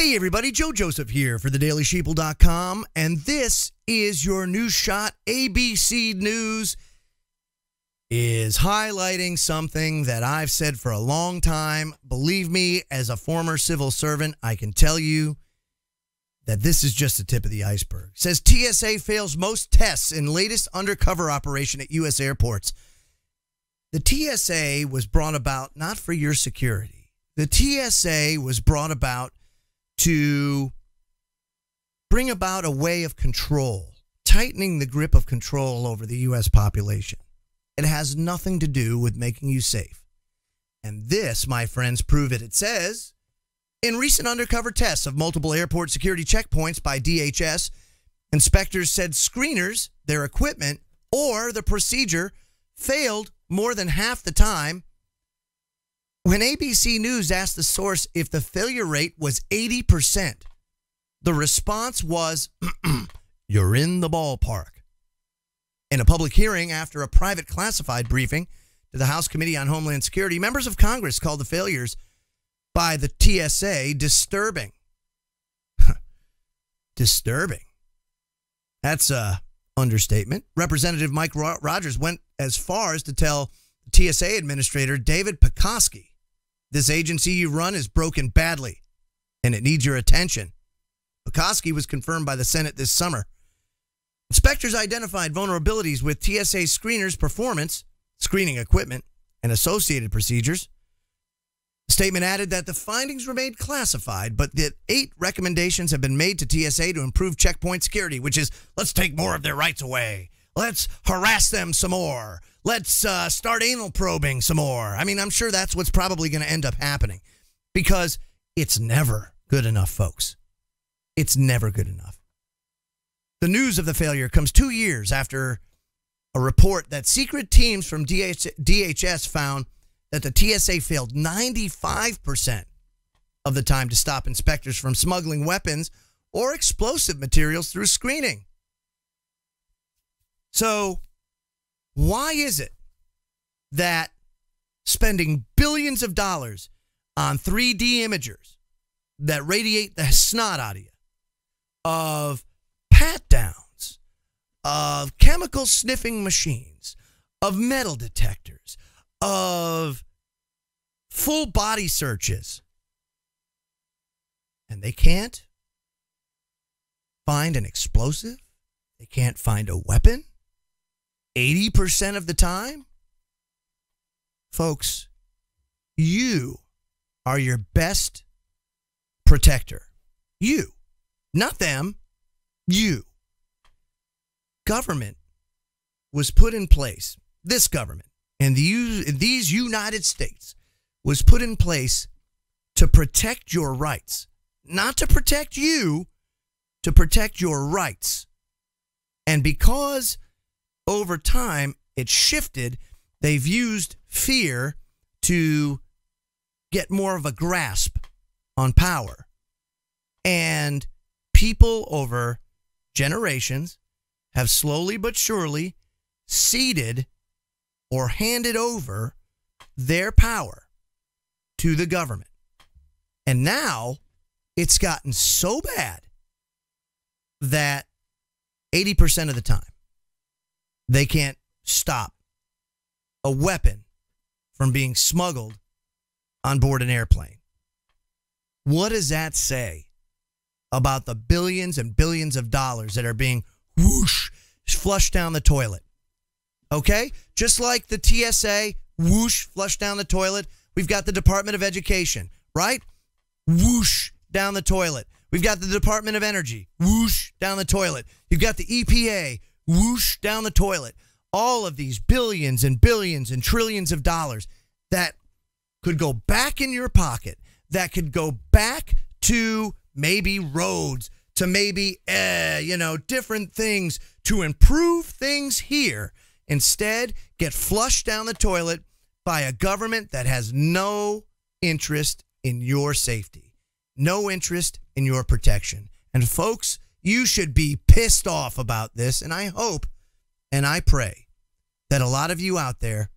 Hey everybody, Joe Joseph here for thedailysheeple.com, and this is your news shot. ABC News is highlighting something that I've said for a long time. Believe me, as a former civil servant, I can tell you that this is just the tip of the iceberg. It says TSA fails most tests in latest undercover operation at U.S. airports. The TSA was brought about not for your security. The TSA was brought about to bring about a way of control, tightening the grip of control over the U.S. population. It has nothing to do with making you safe. And this, my friends, prove it. It says, in recent undercover tests of multiple airport security checkpoints by DHS, inspectors said screeners, their equipment, or the procedure failed more than half the time. When ABC News asked the source if the failure rate was 80%, the response was, you're in the ballpark. In a public hearing after a private classified briefing to the House Committee on Homeland Security, members of Congress called the failures by the TSA disturbing. Disturbing. That's a understatement. Representative Mike Rogers went as far as to tell the TSA administrator David Pekoski, this agency you run is broken badly, and it needs your attention. Pekoski was confirmed by the Senate this summer. Inspectors identified vulnerabilities with TSA screeners' performance, screening equipment, and associated procedures. The statement added that the findings remained classified, but that 8 recommendations have been made to TSA to improve checkpoint security, which is, let's take more of their rights away. Let's harass them some more. Let's start anal probing some more. I mean, I'm sure that's what's probably going to end up happening because it's never good enough, folks. It's never good enough. The news of the failure comes 2 years after a report that secret teams from DHS found that the TSA failed 95% of the time to stop inspectors from smuggling weapons or explosive materials through screening. So why is it that spending billions of dollars on 3D imagers that radiate the snot out of you, of pat downs, of chemical sniffing machines, of metal detectors, of full body searches, and they can't find an explosive? They can't find a weapon? 80% of the time? Folks, you are your best protector. You. Not them. You. Government was put in place. This government and these United States was put in place to protect your rights. Not to protect you, to protect your rights. And because over time it shifted, they've used fear to get more of a grasp on power. And people over generations have slowly but surely ceded or handed over their power to the government. And now it's gotten so bad that 80% of the time they can't stop a weapon from being smuggled on board an airplane. What does that say about the billions and billions of dollars that are being whoosh, flushed down the toilet? Okay? Just like the TSA, whoosh, flushed down the toilet, we've got the Department of Education, right? Whoosh, down the toilet. We've got the Department of Energy, whoosh, down the toilet. You've got the EPA, whoosh, down the toilet. All of these billions and billions and trillions of dollars that could go back in your pocket, that could go back to maybe roads, to maybe, different things to improve things here, instead get flushed down the toilet by a government that has no interest in your safety, no interest in your protection. And folks, you should be pissed off about this, and I hope and I pray that a lot of you out there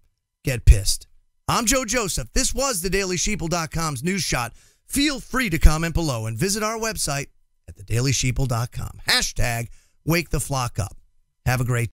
get pissed. I'm Joe Joseph. This was thedailysheeple.com's News Shot. Feel free to comment below and visit our website at thedailysheeple.com. Hashtag wake the flock up. Have a great